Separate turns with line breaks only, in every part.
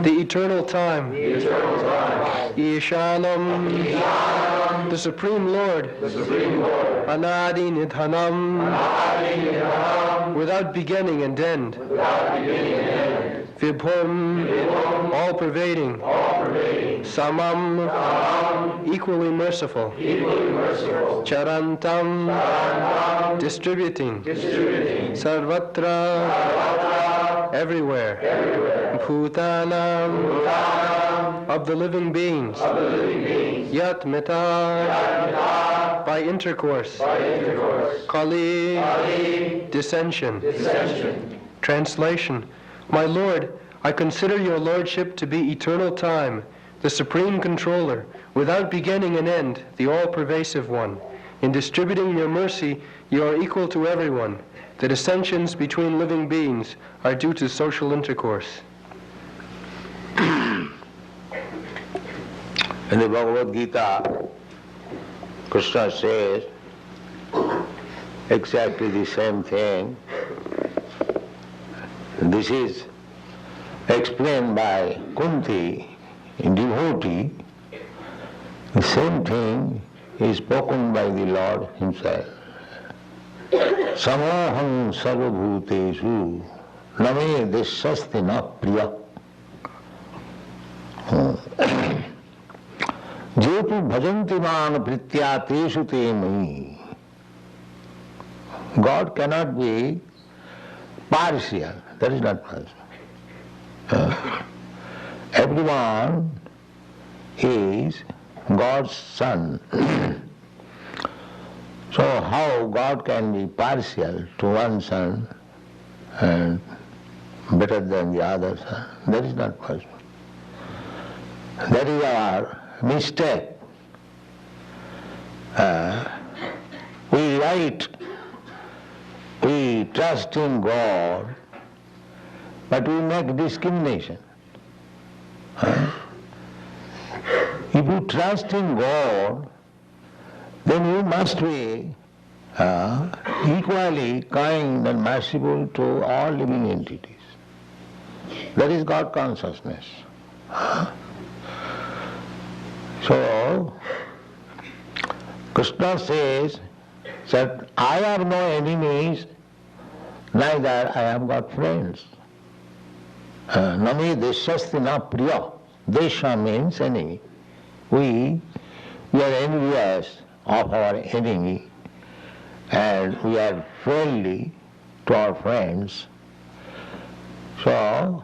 The eternal time. Ishanam. The Supreme Lord. Anadi Nidhanam. Without beginning and end. Vibhum. All pervading. Samam. Equally merciful. Charantam. Distributing. Sarvatra. Everywhere. Bhutanam. Of the living beings. Yat mita. By intercourse. Kali. Dissension. Translation. My Lord, I consider your Lordship to be eternal time, the supreme controller, without beginning and end, the all-pervasive one. In distributing your mercy, you are equal to everyone. The dissensions between living beings are due to social intercourse.
In the Bhagavad Gita, Krishna says exactly the same thing. This is explained by Kunti, in devotee. The same thing is spoken by the Lord Himself. Samoham sarvabhuteshu name deshasti na priya. Jetu bhajanti man pritya teshu te mai. God cannot be partial. That is not possible. Everyone is God's son. So how God can be partial to one son and better than the other son? That is not possible. That is our mistake. We trust in God, but we make discrimination. If you trust in God, then you must be equally kind and merciful to all living entities. That is God consciousness. So, Krishna says that I have no enemies, neither I have got friends. Nami deshasti na priya. Desha means enemy. We are envious of our enemy and we are friendly to our friends. So,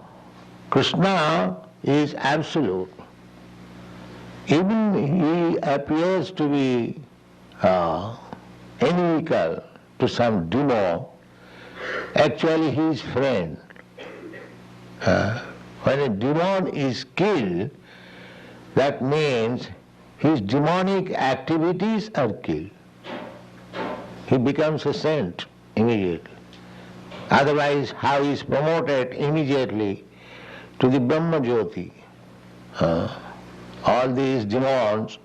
Krishna is absolute. Even he appears to be inimical to some demon, actually he is friend. When a demon is killed, that means his demonic activities are killed. He becomes a saint immediately. Otherwise, how he is promoted immediately to the Brahma Jyoti. All these demons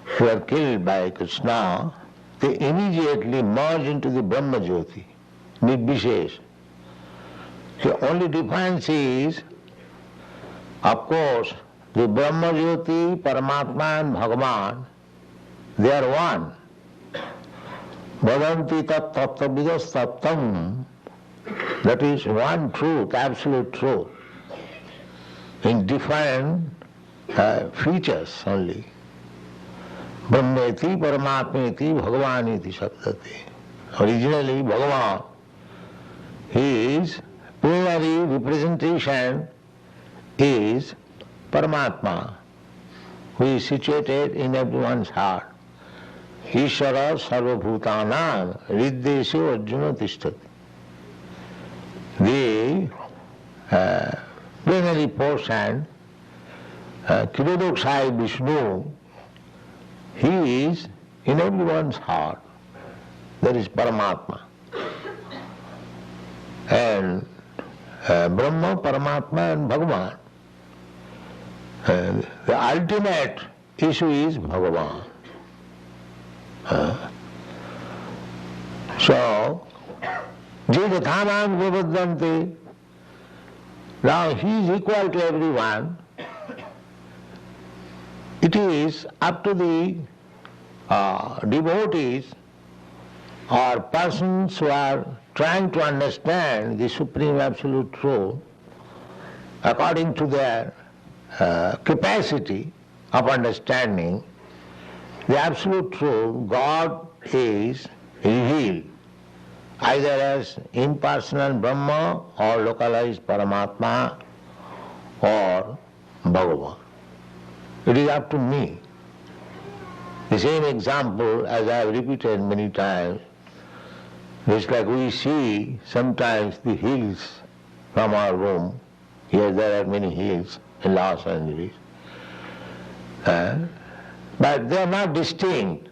who are killed by Krishna, they immediately merge into the Brahma Jyoti, Nirvishesh. The only difference is, of course, the Brahma Jyoti, Paramatma and Bhagavan, they are one. Vadanti tat tattva vidas tattam. That is one truth, absolute truth, in different features only. Brahmeti, Paramatmeti, Bhagavaniti Sabdati. Originally, Bhagavan, his primary representation is Paramatma, who is situated in everyone's heart. Ishvara sarvabhutanam riddeshu arjuna tishtati. The plenary portion, Kirodokshai Vishnu, he is in everyone's heart. That is Paramatma. And Brahma, Paramatma and Bhagavan. The ultimate issue is Bhagavan. So, Jidhathanam Vivadante. Now he is equal to everyone. It is up to the devotees or persons who are trying to understand the Supreme Absolute Truth according to their capacity of understanding the Absolute Truth. God is revealed either as impersonal Brahma or localized Paramatma or Bhagavan. It is up to me. The same example, as I have repeated many times, it's like we see sometimes the hills from our room. Here there are many hills in Los Angeles. But they are not distinct.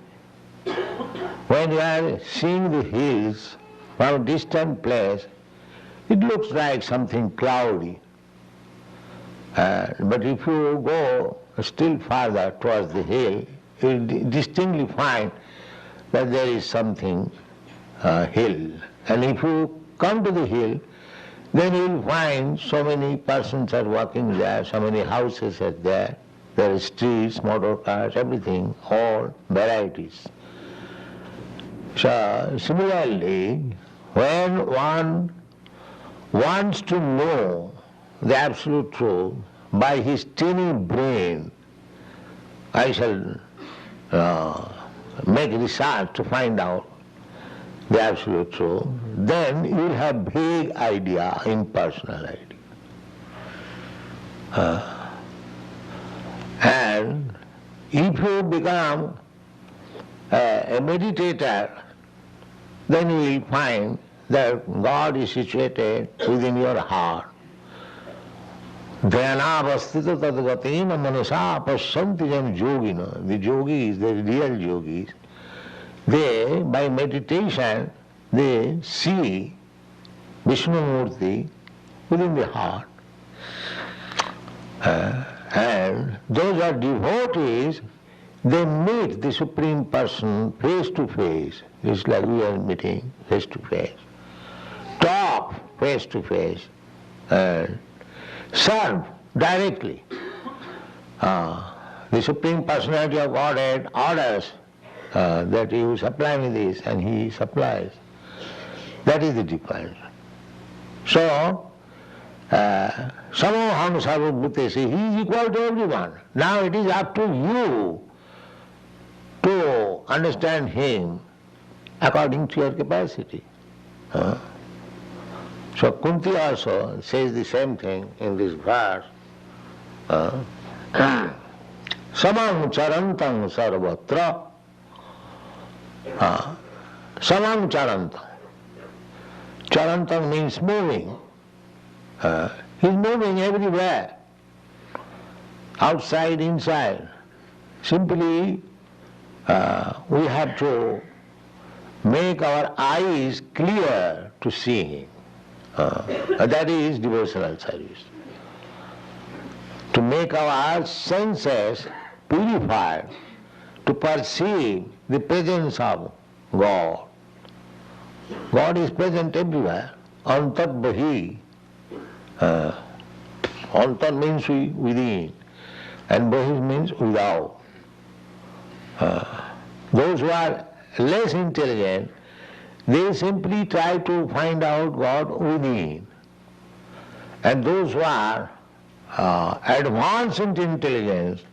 When you are seeing the hills from a distant place, it looks like something cloudy. But if you go still farther towards the hill, you will distinctly find that there is something hill. And if you come to the hill, then you will find so many persons are walking there, so many houses are there. There are streets, motor cars, everything, all varieties. So similarly, when one wants to know the Absolute Truth, by his teeny brain, I shall make research to find out the Absolute Truth, then you will have vague idea, impersonal idea. And if you become a meditator, then you will find that God is situated within your heart. Dhyanavastita tadgatina manasa pasyanti jam yogina. The yogis, the real yogis, they, by meditation, they see Vishnu Murti within the heart. And those are devotees, they meet the Supreme Person face to face. It's like we are meeting face to face. Talk face to face. And serve directly. The Supreme Personality of Godhead orders that you supply me this, and he supplies. That is the difference. So, Samoham Sarvabhutesi, he is equal to everyone. Now it is up to you to understand him according to your capacity. So Kunti also says the same thing in this verse. Samam charantang sarvatra. Samam charantang. Charantang means moving. He's moving everywhere, outside, inside. Simply, we have to make our eyes clear to see him. That is devotional service. To make our senses purified, to perceive the presence of God. God is present everywhere. Antat bahi. Antat means within, and bahi means without. Those who are less intelligent, they simply try to find out God within. And those who are advanced in intelligence,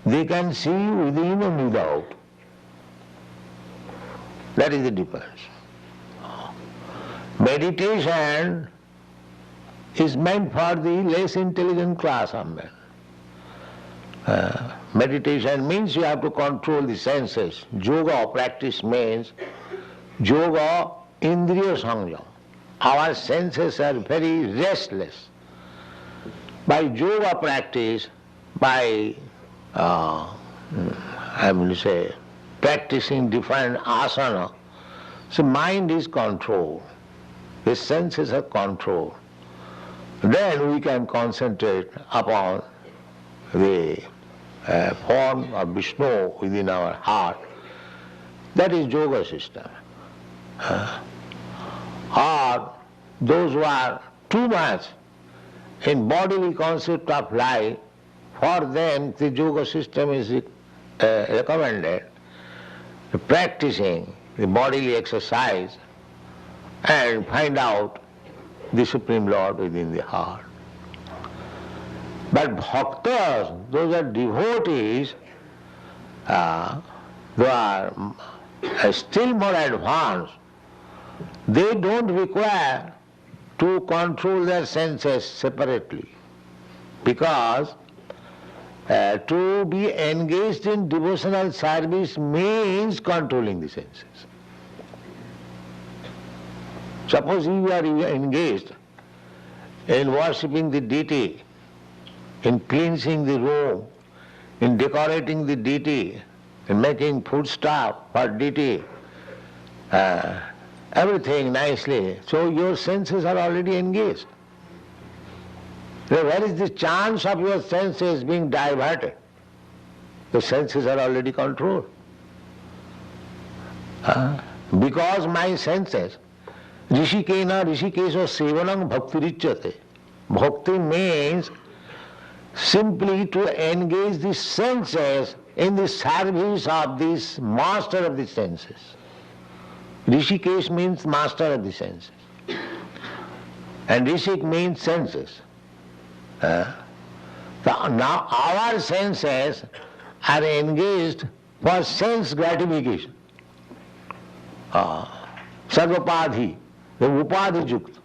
they can see within and without. That is the difference. Meditation is meant for the less intelligent class of men. Meditation means you have to control the senses. Yoga practice means yoga indriya sanjam. Our senses are very restless. By yoga practice, by practicing different asana, so mind is controlled. The senses are controlled. Then we can concentrate upon the form of Vishnu within our heart. That is yoga system. or those who are too much in bodily concept of life, for them the yoga system is recommended, practicing the bodily exercise and find out the Supreme Lord within the heart. But bhaktas, those are devotees, who are still more advanced, they don't require to control their senses separately, because to be engaged in devotional service means controlling the senses. Suppose you are engaged in worshipping the deity, in cleansing the room, in decorating the deity, in making foodstuff for deity, everything nicely, so your senses are already engaged. Now, where is the chance of your senses being diverted? The senses are already controlled. Because my senses, Rishikena Rishikeso Sevanam Bhaktirichyate. Bhakti means simply to engage the senses in the service of this master of the senses. Rishikesh means master of the senses. And Rishik means senses. Now our senses are engaged for sense gratification. Sarvapadhi, the upadhi yukta.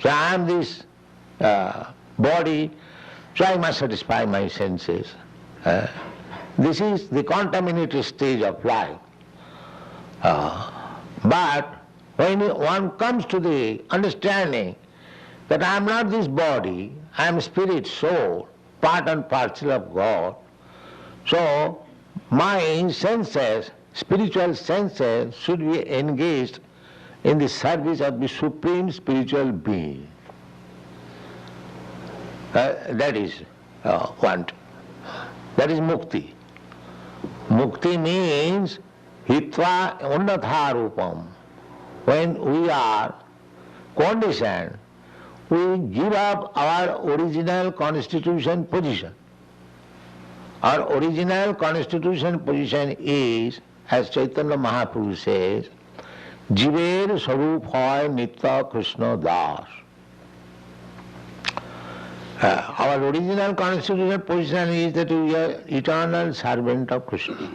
So I am this body, so I must satisfy my senses. This is the contaminated stage of life. But when one comes to the understanding that I am not this body, I am spirit, soul, part and parcel of God, so my senses, spiritual senses, should be engaged in the service of the Supreme Spiritual Being. That is one. That is mukti. Mukti means hitva unnatha rupam. When we are conditioned, we give up our original constitution position. Our original constitution position is, as Chaitanya Mahaprabhu says, Jiver Sarup Hoy Nitya Krishna Das. Our original constitutional position is that we are eternal servant of Krishna.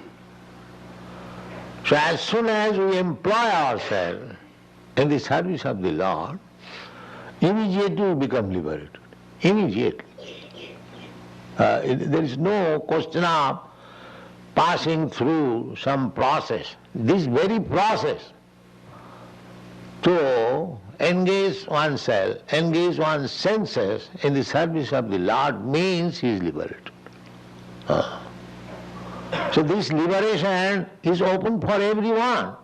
So as soon as we employ ourselves in the service of the Lord, immediately we become liberated. Immediately. There is no question of passing through some process. This very process to engage oneself, engage one's senses in the service of the Lord means he is liberated. So this liberation is open for everyone.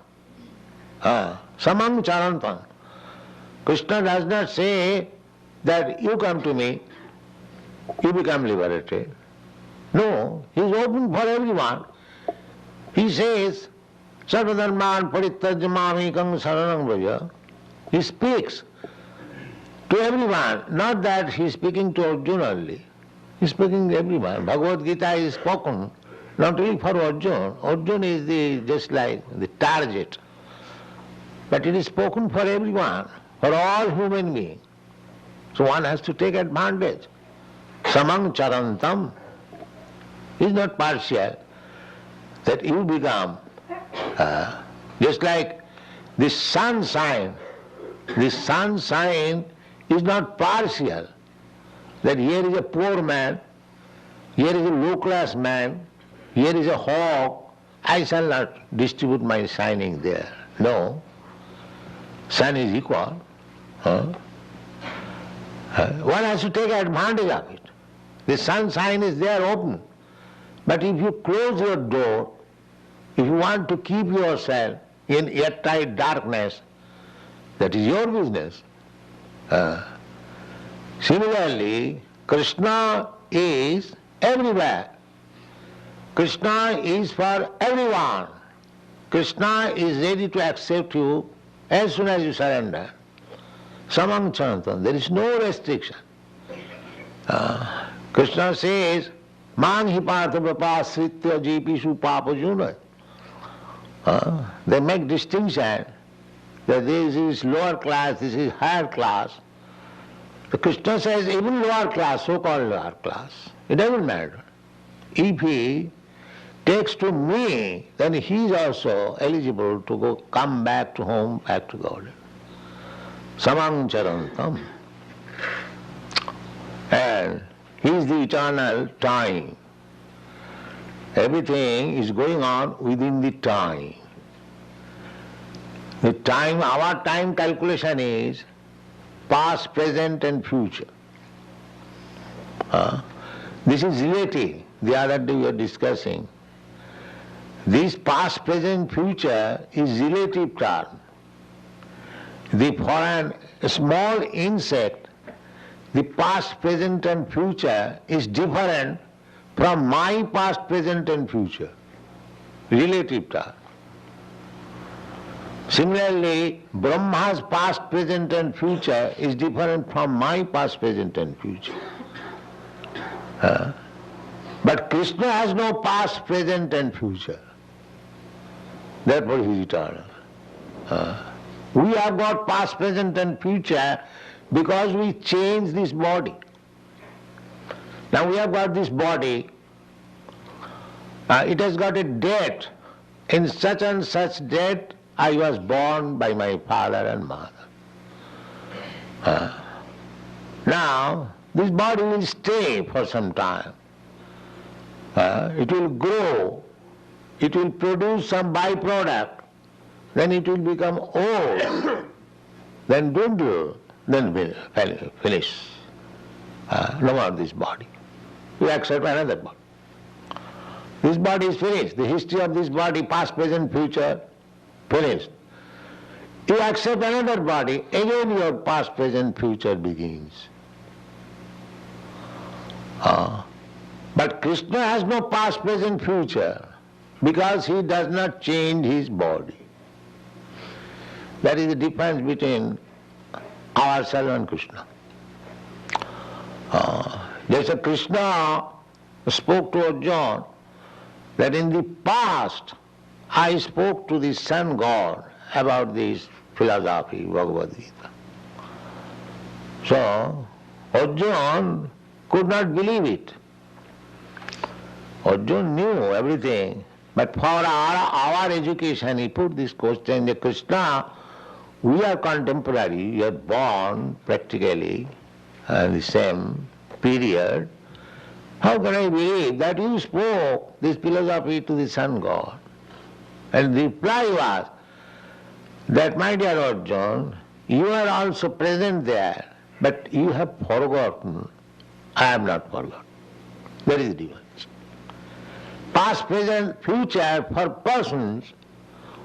Samang charantam. Krishna does not say that you come to me, you become liberated. No, he is open for everyone. He says, Sarvadharman parityajamamikam saranam vraja. He speaks to everyone, not that he is speaking to Arjuna only. He is speaking to everyone. Bhagavad Gita is spoken not only for Arjuna. Arjuna is just like the target. But it is spoken for everyone, for all human beings. So one has to take advantage. Samang charantam is not partial, that you become just like the sunshine. The sunshine is not partial, that here is a poor man, here is a low-class man, here is a hawk, I shall not distribute my shining there. No, sun is equal. One has to take advantage of it. The sunshine is there open. But if you close your door, if you want to keep yourself in airtight darkness, that is your business. Similarly, Krishna is everywhere. Krishna is for everyone. Krishna is ready to accept you as soon as you surrender, samang chantam, there is no restriction. Krishna says, man hi partha vapasritya jeepishu papajuna. They make distinction that this is lower class, this is higher class. The Krishna says even lower class, so-called lower class, it doesn't matter. If he takes to me, then he is also eligible to come back to home, back to God. Samang charantam. And he is the eternal time. Everything is going on within the time. The time, our time calculation is past, present and future. This is relative. The other day we were discussing. This past, present, future is relative term. For a small insect, the past, present and future is different from my past, present and future. Relative term. Similarly, Brahma's past, present and future is different from my past, present and future. But Krishna has no past, present and future. Therefore he is eternal. We have got past, present and future because we change this body. Now we have got this body, it has got a date. In such and such date I was born by my father and mother. Now this body will stay for some time. It will grow, it will produce some byproduct, then it will become old, then dwindle, then finish. No more this body. You accept another body. This body is finished. The history of this body, past, present, future, finished. You accept another body, again your past, present, future begins. But Krishna has no past, present, future because he does not change his body. That is the difference between ourselves and Krishna. There's a Krishna spoke to Arjuna that in the past I spoke to the sun god about this philosophy, Bhagavad-gita. So Arjuna could not believe it. Arjuna knew everything, but for our education he put this question, that Krishna, we are contemporary, we are born practically in the same period. How can I believe that you spoke this philosophy to the sun god? And the reply was that, my dear Arjuna, you are also present there, but you have forgotten. I have not forgotten. That is the difference. Past, present, future for persons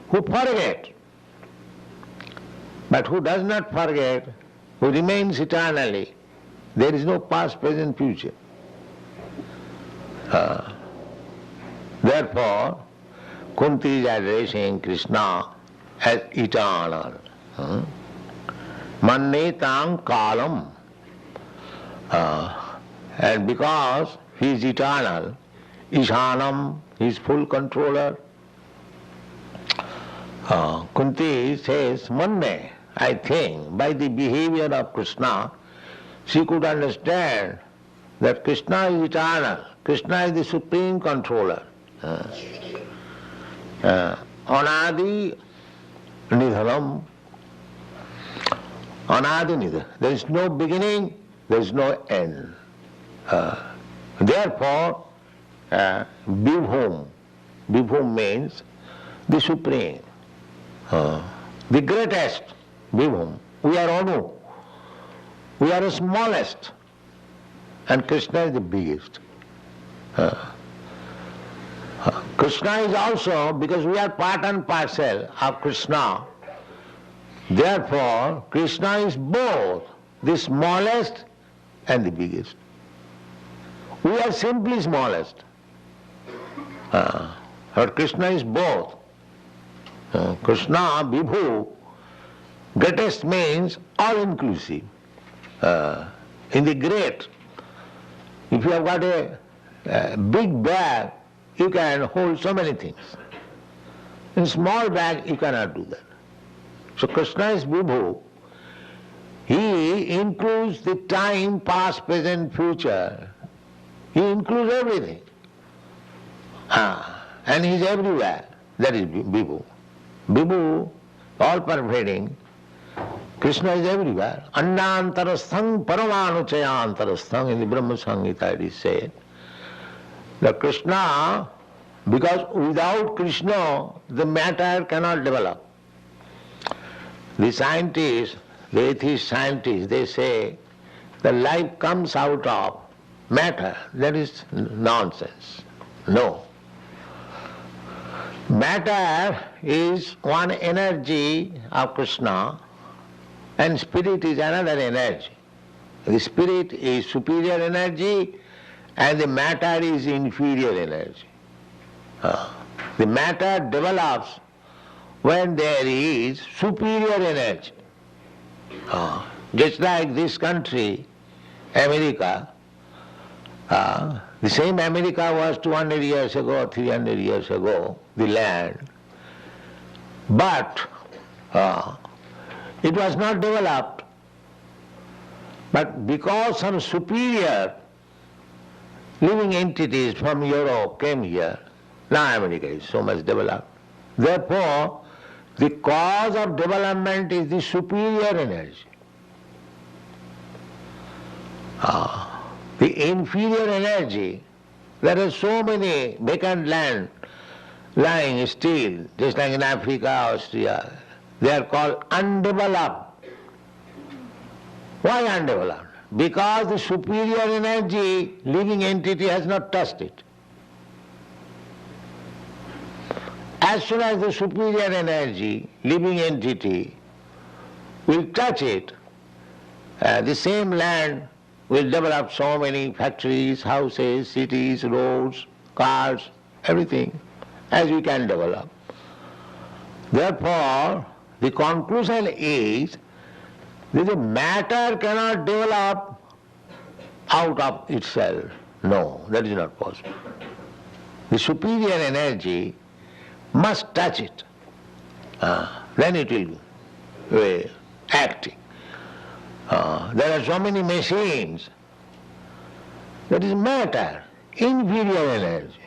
who forget. But who does not forget, who remains eternally, there is no past, present, future. Therefore, Kunti is addressing Krishna as eternal. Mannetam kalam. And because he is eternal, Ishanam, he is full controller. Kunti says, Manne, I think, by the behavior of Krishna, she could understand that Krishna is eternal. Krishna is the supreme controller. Anadi nidhanam. Anadi nidhanam. There is no beginning, there is no end. Therefore, Vibhum. Vibhum means the supreme, the greatest. Vibhum. We are Anu. We are the smallest. And Krishna is the biggest. Krishna is also, because we are part and parcel of Krishna, therefore Krishna is both the smallest and the biggest. We are simply smallest. But Krishna is both. Krishna, Vibhu, Greatest means all-inclusive. In the great, if you have got a big bag, you can hold so many things. In small bag, you cannot do that. So Krishna is Vibhu. He includes the time, past, present, future. He includes everything. And he is everywhere. That is Vibhu. Vibhu, all pervading. Krishna is everywhere. Annantarasthang paramanuchayantarasthang, in the Brahma Samhita it is said. The Krishna, because without Krishna the matter cannot develop. The scientists, the atheist scientists, they say the life comes out of matter. That is nonsense. No. Matter is one energy of Krishna and spirit is another energy. The spirit is superior energy and the matter is inferior energy. The matter develops when there is superior energy. Just like this country, America, the same America was 200 years ago, 300 years ago, the land. But it was not developed. But because some superior living entities from Europe came here, now America is so much developed. Therefore, the cause of development is the superior energy. The inferior energy, there are so many vacant land lying still, just like in Africa, Austria. They are called undeveloped. Why undeveloped? Because the superior energy, living entity has not touched it. As soon as the superior energy, living entity, will touch it, the same land will develop so many factories, houses, cities, roads, cars, everything, as we can develop. Therefore, the conclusion is that the matter cannot develop out of itself. No, that is not possible. The superior energy must touch it. Then it will be acting. There are so many machines. That is matter, inferior energy.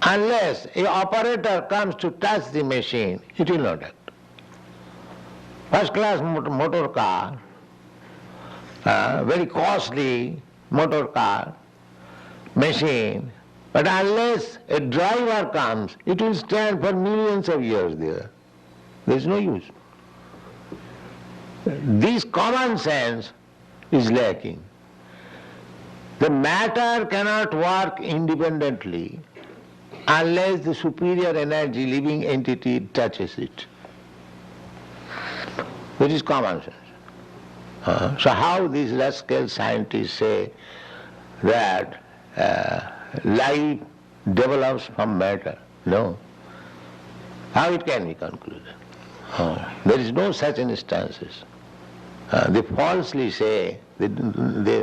Unless an operator comes to touch the machine, it will not act. First class motor car, very costly motor car, machine, but unless a driver comes, it will stand for millions of years there. There is no use. This common sense is lacking. The matter cannot work independently unless the superior energy, living entity, touches it. That is common sense. So how these rascal scientists say that life develops from matter? No. How it can be concluded? There is no such instances. They falsely say they do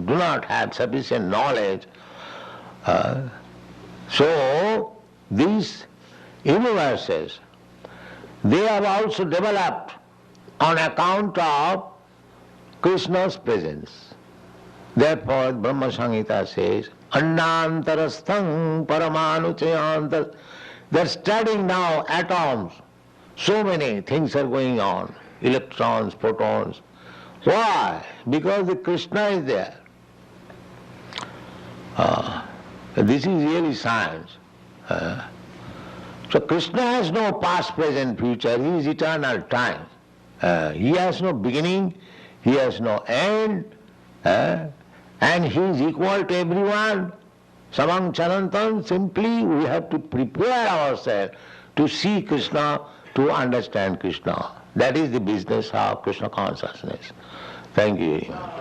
not have sufficient knowledge. So these universes, they have also developed on account of Krishna's presence. Therefore Brahma Samhita says, Annantarasthang paramanuchayantar. They are studying now atoms. So many things are going on. Electrons, protons. Why? Because the Krishna is there. This is really science. So Krishna has no past, present, future. He is eternal time. He has no beginning. He has no end. And he is equal to everyone. Samang Chanantam. Simply we have to prepare ourselves to see Krishna, to understand Krishna. That is the business of Krishna consciousness. Thank you very much.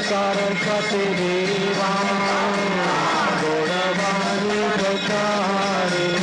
Saraswati Deva Gauravani Prachari